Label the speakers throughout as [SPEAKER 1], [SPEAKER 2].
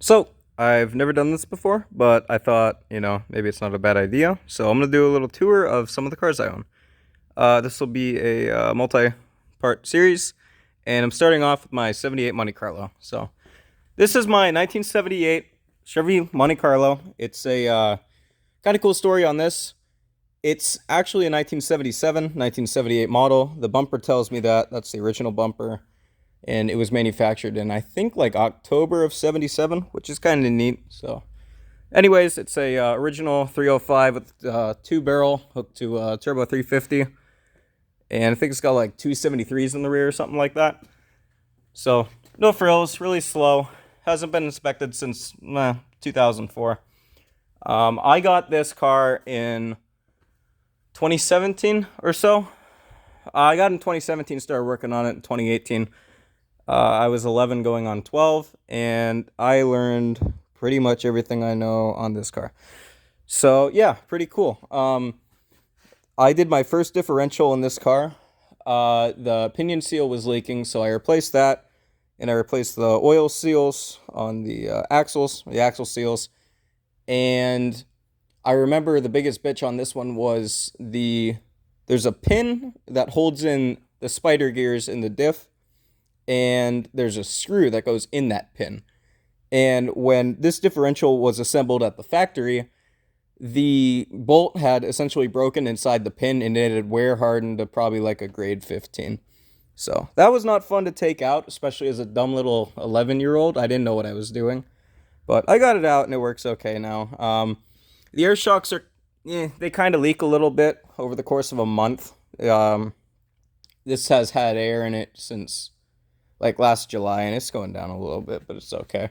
[SPEAKER 1] So, I've never done this before, but I thought, maybe it's not a bad idea. So, I'm going to do a little tour of some of the cars I own. This will be a multi-part series, and I'm starting off with my 78 Monte Carlo. So, this is my 1978 Chevy Monte Carlo. It's a kind of cool story on this. It's actually a 1977, 1978 model. The bumper tells me that. That's the original bumper. And it was manufactured in, I think, like October of 77, which is kind of neat. So, anyways, it's a original 305 with two barrel hooked to turbo 350. And I think it's got like 273s in the rear or something like that. So, no frills, really slow. Hasn't been inspected since 2004. I got this car in 2017 or so. I got in 2017, started working on it in 2018. I was 11 going on 12, and I learned pretty much everything I know on this car. So, yeah, pretty cool. I did my first differential in this car. The pinion seal was leaking, so I replaced that, and I replaced the oil seals on the axles, the axle seals, and I remember the biggest bitch on this one was there's a pin that holds in the spider gears in the diff, and there's a screw that goes in that pin. And when this differential was assembled at the factory, the bolt had essentially broken inside the pin, and it had wear hardened to probably like a grade 15. So that was not fun to take out, especially as a dumb little 11-year-old. I didn't know what I was doing. But I got it out, and it works okay now. The air shocks they kind of leak a little bit over the course of a month. This has had air in it since like last July, and it's going down a little bit, but it's okay.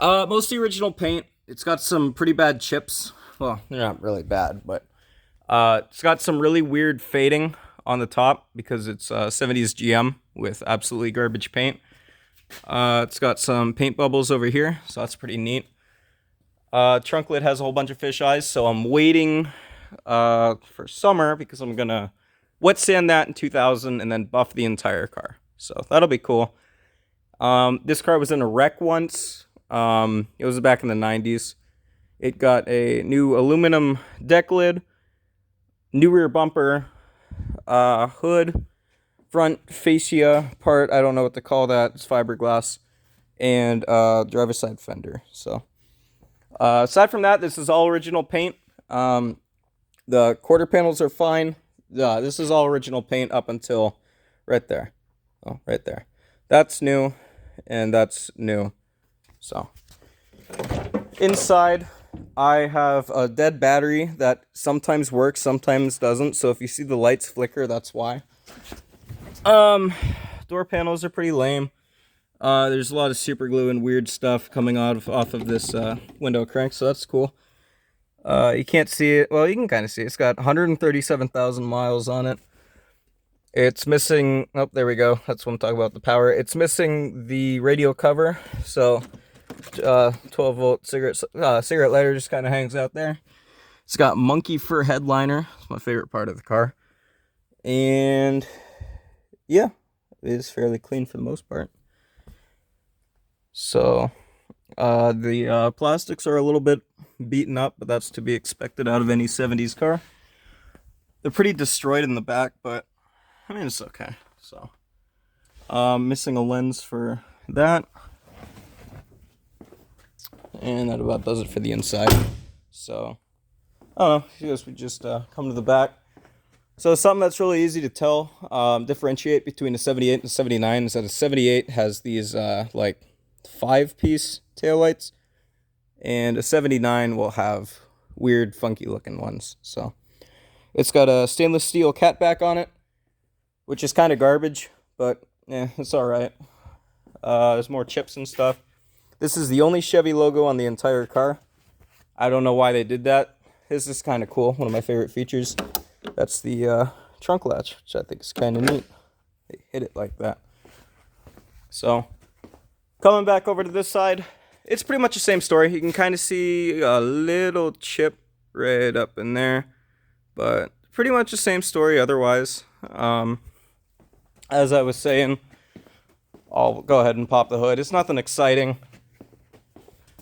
[SPEAKER 1] Mostly original paint. It's got some pretty bad chips. Well, they're not really bad, but it's got some really weird fading on the top because it's 70s GM with absolutely garbage paint. It's got some paint bubbles over here, so that's pretty neat. Trunk lid has a whole bunch of fish eyes, so I'm waiting for summer because I'm gonna wet sand that in 2000 and then buff the entire car. So that'll be cool. This car was in a wreck once. It was back in the 90s. It got a new aluminum deck lid, new rear bumper, hood, front fascia part, I don't know what to call that, it's fiberglass, and driver's side fender. So aside from that, this is all original paint. The quarter panels are fine. This is all original paint up until right there. Oh, right there. That's new, and that's new. So, inside, I have a dead battery that sometimes works, sometimes doesn't. So if you see the lights flicker, that's why. Door panels are pretty lame. There's a lot of super glue and weird stuff coming off of this window crank, so that's cool. You can't see it. Well, you can kind of see it. It's got 137,000 miles on it. It's missing, oh, there we go. That's what I'm talking about, the power. It's missing the radio cover, so 12-volt cigarette lighter just kind of hangs out there. It's got monkey fur headliner. It's my favorite part of the car. And yeah, it is fairly clean for the most part. So the plastics are a little bit beaten up, but that's to be expected out of any 70s car. They're pretty destroyed in the back, but I mean, it's okay. So, missing a lens for that. And that about does it for the inside. So, I don't know. I guess we just come to the back. So, something that's really easy to tell, differentiate between a 78 and a 79 is that a 78 has these, like, 5-piece taillights. And a 79 will have weird, funky looking ones. So, it's got a stainless steel catback on it, which is kind of garbage, but yeah, it's alright. There's more chips and stuff. This is the only Chevy logo on the entire car. I don't know why they did that. This is kind of cool, one of my favorite features. That's the trunk latch, which I think is kind of neat. They hit it like that. So, coming back over to this side, it's pretty much the same story. You can kind of see a little chip right up in there, but pretty much the same story otherwise. As I was saying, I'll go ahead and pop the hood. It's nothing exciting.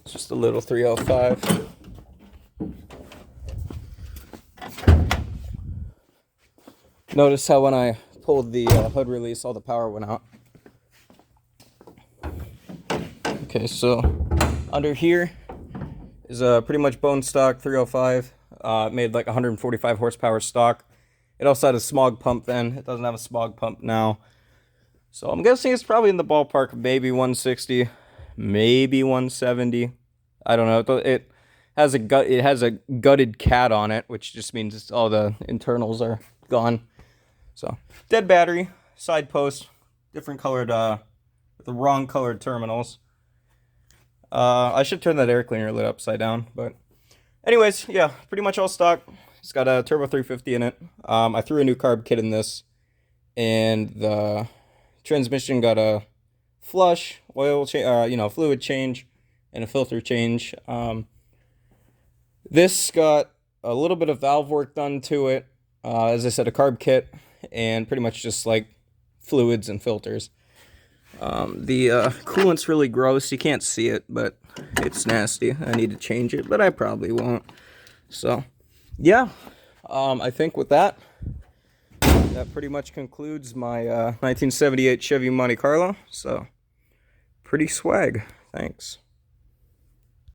[SPEAKER 1] It's just a little 305. Notice how when I pulled the hood release, all the power went out. Okay, so under here is a pretty much bone stock 305. Made like 145 horsepower stock. It also had a smog pump then. It doesn't have a smog pump now. So I'm guessing it's probably in the ballpark of maybe 160, maybe 170. I don't know. It has a gutted cat on it, which just means all the internals are gone. So dead battery, side post, different colored, with the wrong colored terminals. I should turn that air cleaner lid upside down, but anyways, yeah, pretty much all stock. It's got a turbo 350 in it. I threw a new carb kit in this, and the transmission got a flush, oil fluid change, and a filter change. This got a little bit of valve work done to it. As I said, a carb kit, and pretty much just like fluids and filters. The coolant's really gross. You can't see it, but it's nasty. I need to change it, but I probably won't. So, yeah. I think with that pretty much concludes my 1978 Chevy Monte Carlo. So, pretty swag. Thanks.